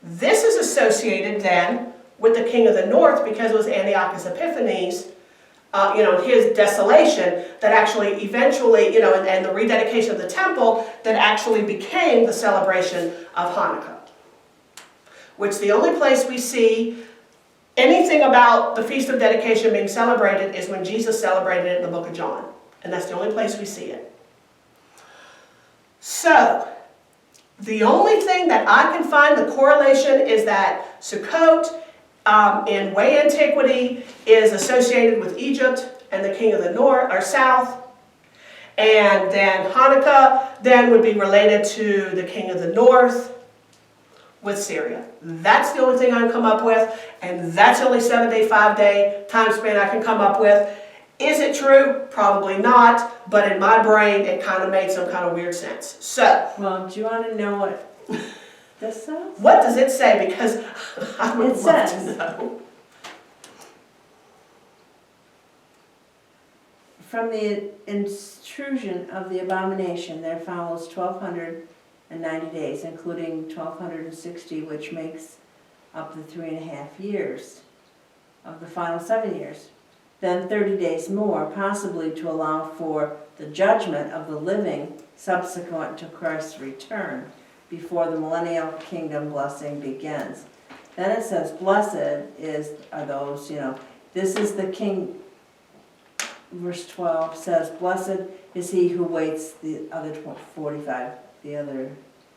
This is associated then with the king of the north because it was Antiochus Epiphanes, his desolation that actually eventually, and the rededication of the temple that actually became the celebration of Hanukkah. Which the only place we see anything about the Feast of Dedication being celebrated is when Jesus celebrated it in the book of John. And that's the only place we see it. So, the only thing that I can find the correlation is that Sukkot in way antiquity is associated with Egypt and the king of the north or south. And then Hanukkah then would be related to the king of the north with Syria. That's the only thing I can come up with, and that's the only 7-day time span I can come up with. Is it true? Probably not, but in my brain it kind of made some kind of weird sense. So, Well, do you want to know what this says? what does it say? Because I would love says, to know. From the intrusion of the abomination there follows 1,290 days, including 1,260, which makes up the 3.5 years of the final 7 years. Then 30 days more, possibly to allow for the judgment of the living subsequent to Christ's return, before the millennial kingdom blessing begins. Then it says, blessed are those, this is the king. Verse 12 says, blessed is he who waits the other 45 days.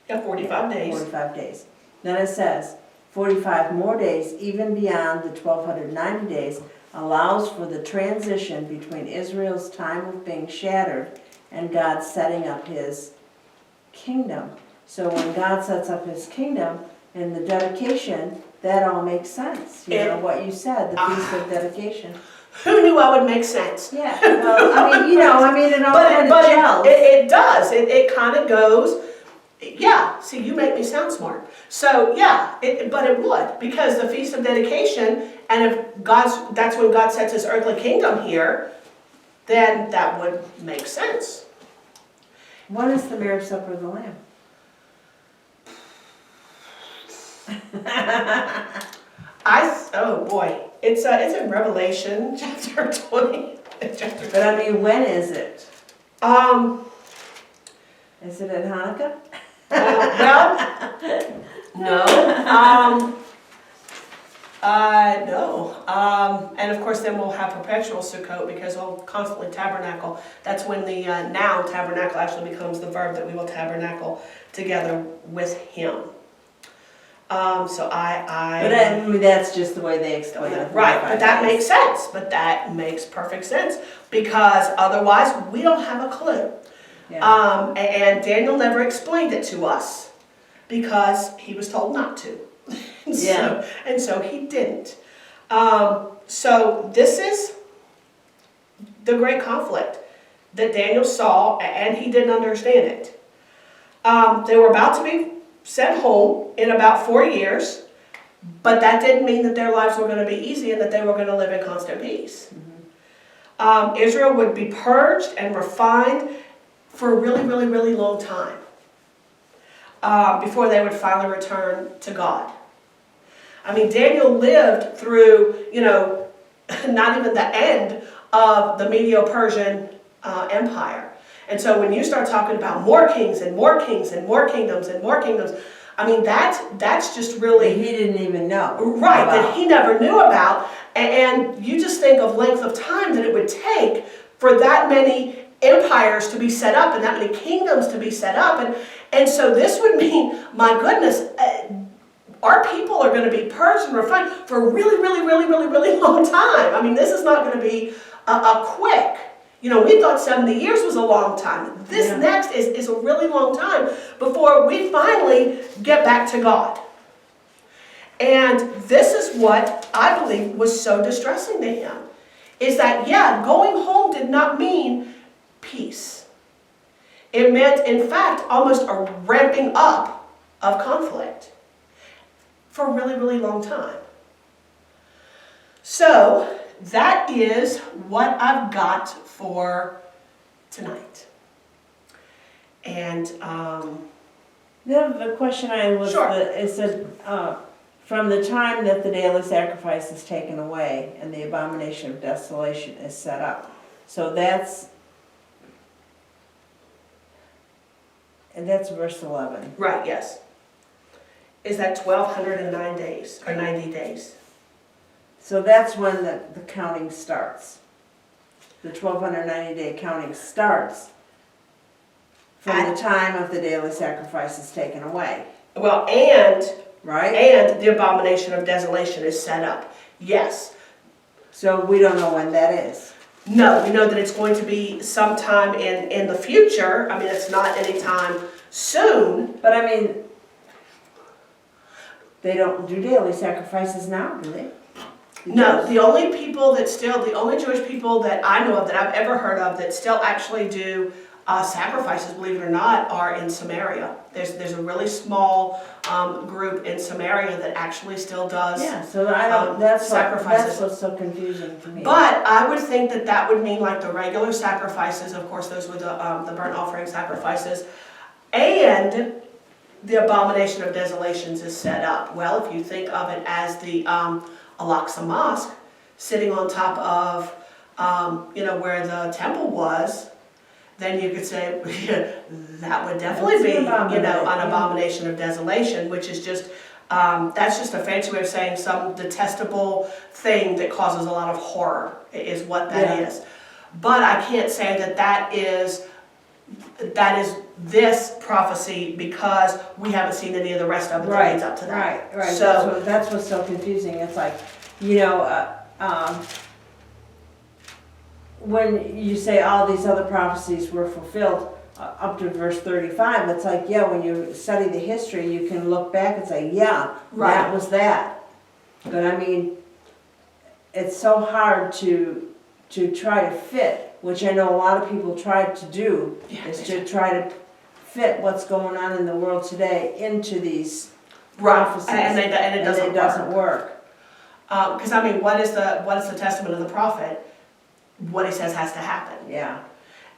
45 days. Then it says, 45 more days, even beyond the 1,290 days, allows for the transition between Israel's time of being shattered and God setting up his kingdom. So when God sets up his kingdom in the dedication, that all makes sense. What you said, the Feast of Dedication. Who knew I would make sense? Yeah, well, it all kind of gels. It does. It kind of goes, yeah, see, you make me sound smart. So, yeah, but it would, because the Feast of Dedication, and if that's when God sets his earthly kingdom here, then that would make sense. What is the marriage supper of the Lamb? Oh boy, it's in Revelation chapter 20. Chapter But I mean, when is it? Um, Is it at Hanukkah? well, no. No. And of course, then we'll have perpetual Sukkot because we'll constantly tabernacle. That's when the noun tabernacle actually becomes the verb that we will tabernacle together with Him. So But I mean, that's just the way they explain it. right, but that makes sense. But that makes perfect sense because otherwise we don't have a clue. Yeah. And Daniel never explained it to us because he was told not to. And so he didn't. So this is the great conflict that Daniel saw, and he didn't understand it. They were about to be sent home in about 4 years, but that didn't mean that their lives were going to be easy and that they were going to live in constant peace. Israel would be purged and refined for a really, really, really long time before they would finally return to God. I mean, Daniel lived through, not even the end of the Medo-Persian Empire. And so when you start talking about more kings and more kings and more kingdoms and more kingdoms, I mean, that's just really... He didn't even know. Right, that he never knew about. And you just think of length of time that it would take for that many empires to be set up and that many kingdoms to be set up. And so this would mean, my goodness, our people are going to be purged and refined for a really, really, really, really, really long time. I mean, this is not going to be a quick... we thought 70 years was a long time. This next is a really long time before we finally get back to God. And this is what I believe was so distressing to him, is that, going home did not mean peace. It meant, in fact, almost a ramping up of conflict for a really, really long time. So, that is what I've got for tonight. And The question I had was, Sure. is that from the time that the daily sacrifice is taken away and the abomination of desolation is set up. So that's verse 11. right, yes. Is that 1,209 days or 90 days? So that's when the counting starts. The 1,290-day counting starts from the time of the daily sacrifice is taken away, Well, and right? the abomination of desolation is set up. Yes. So we don't know when that is. No, we know that it's going to be sometime in the future. I mean, it's not anytime soon. But I mean, they don't do daily sacrifices now, do they? No, the only Jewish people that I know of, that I've ever heard of, that still actually do sacrifices, believe it or not, are in Samaria. There's a really small group in Samaria that actually still does So I don't, that's sacrifices. what's so confusing to me. But I would think that would mean like the regular sacrifices. Of course, those were the burnt offering sacrifices, and the abomination of desolations is set up. Well, if you think of it as the Al-Aqsa Mosque sitting on top of where the temple was, then you could say that would definitely be an abomination of desolation, which is just that's just a fancy way of saying some detestable thing that causes a lot of horror is what that is. But I can't say that is this prophecy because we haven't seen any of the rest of it that leads up to that. Right. So that's what's so confusing. It's like, when you say all these other prophecies were fulfilled up to verse 35, it's like, when you study the history, you can look back and say, that was that. But I mean, it's so hard to try to fit, which I know a lot of people tried to do, is to try to fit what's going on in the world today into these prophecies, and it doesn't work. work. Because I mean, what is the testament of the prophet? What he says has to happen. Yeah.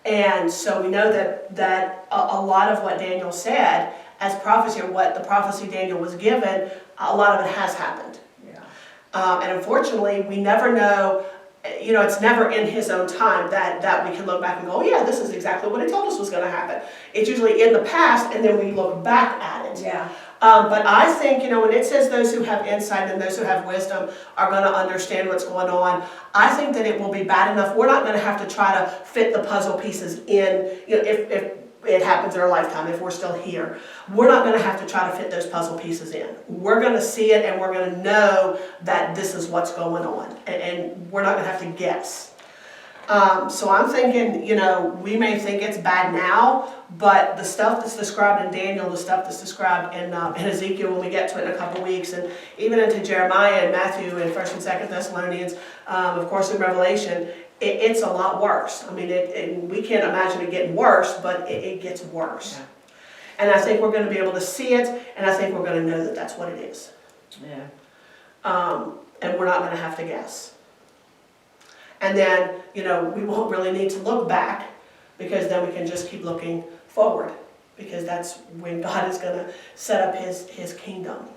And so we know that a lot of what Daniel said as prophecy, or what the prophecy Daniel was given, a lot of it has happened. Yeah. And unfortunately, we never know, it's never in his own time that we can look back and go, oh yeah, this is exactly what he told us was gonna happen. It's usually in the past, and then we look back at it. Yeah. But I think, when it says those who have insight and those who have wisdom are gonna understand what's going on, I think that it will be bad enough. We're not gonna have to try to fit the puzzle pieces in, if it happens in our lifetime, if we're still here. We're not gonna have to try to fit those puzzle pieces in. We're gonna see it and we're gonna know that this is what's going on. And we're not gonna have to guess. So I'm thinking, we may think it's bad now, but the stuff that's described in Daniel, the stuff that's described in Ezekiel when we get to it in a couple weeks, and even into Jeremiah and Matthew and 1st and 2nd Thessalonians, of course in Revelation, it's a lot worse. I mean, we can't imagine it getting worse, but it gets worse. Yeah. And I think we're going to be able to see it, and I think we're going to know that that's what it is. Yeah. And we're not going to have to guess. And then, we won't really need to look back, because then we can just keep looking forward, because that's when God is going to set up his kingdom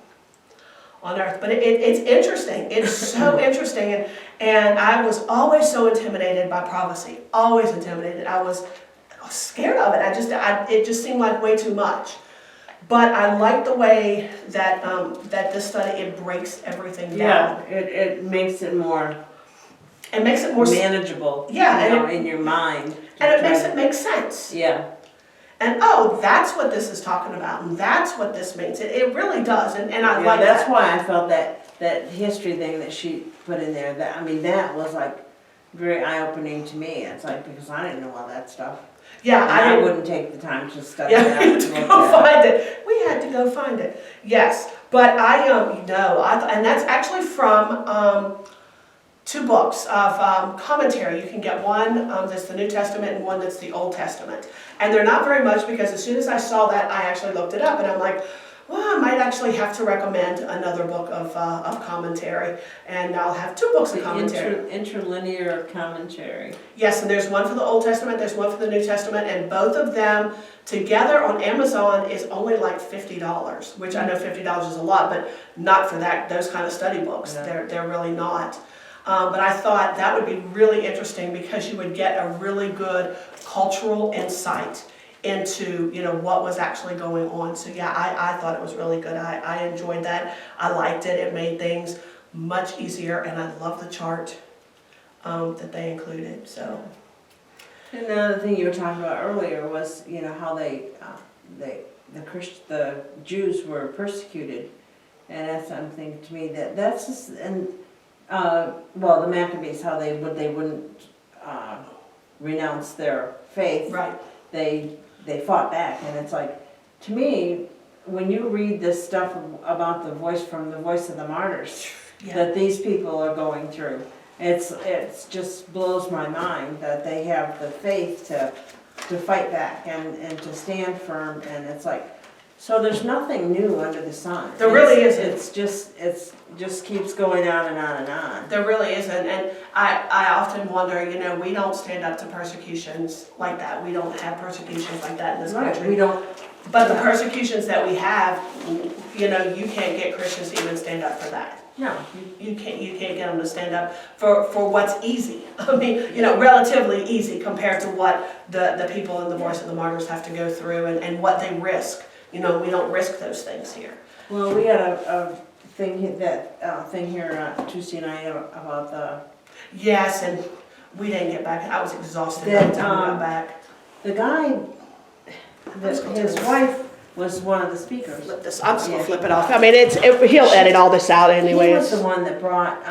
on earth. But it's interesting. It's so interesting. And I was always so intimidated by prophecy. Always intimidated. I was scared of it. It just seemed like way too much. But I like the way that this study, it breaks everything down. Yeah, it makes it more It makes it more manageable. Yeah, in your mind. and it makes it make sense. Yeah. And that's what this is talking about, and that's what this means. It really does, and I like That's that. why I felt that history thing that she put in there, that was like very eye-opening to me. It's like, because I didn't know all that stuff. Yeah, And I wouldn't take the time to study Yeah, that. we had to go find it. We had to go find it. Yes, but and that's actually from 2 books of commentary. You can get one that's the New Testament and one that's the Old Testament. And they're not very much, because as soon as I saw that, I actually looked it up, and I'm like, well, I might actually have to recommend another book of commentary, and I'll have 2 books of commentary. Interlinear commentary. Yes, and there's one for the Old Testament, there's one for the New Testament, and both of them together on Amazon is only like $50, which I know $50 is a lot, but not for those kind of study books. No. They're really not. But I thought that would be really interesting, because you would get a really good cultural insight into what was actually going on. So yeah, I thought it was really good. I enjoyed that. I liked it. It made things much easier, and I love the chart that they included. So. And the other thing you were talking about earlier was, how the Jews were persecuted, and that's something to me that's just, and the Maccabees, how they wouldn't renounce their faith. Right. They fought back, and it's like, to me, when you read this stuff about the voice of the martyrs, that these people are going through, it's just blows my mind that they have the faith to fight back and to stand firm, and it's like, so there's nothing new under the sun. There really isn't. It just keeps going on and on and on. There really isn't, and I often wonder, we don't stand up to persecutions like that. We don't have persecutions like that in this country. We don't. But the persecutions that we have, you can't get Christians to even stand up for that. No. You can't get them to stand up for what's easy. I mean, relatively easy compared to what the people in the Voice of the Martyrs have to go through and what they risk. We don't risk those things here. Well, we had a thing here Tuesday night about the. Yes, and we didn't get back. I was exhausted That, by the time we got back. The guy, his wife was one of the speakers. Flip this. I'm just gonna flip it off. I mean, he'll edit all this out anyway. He was the one that brought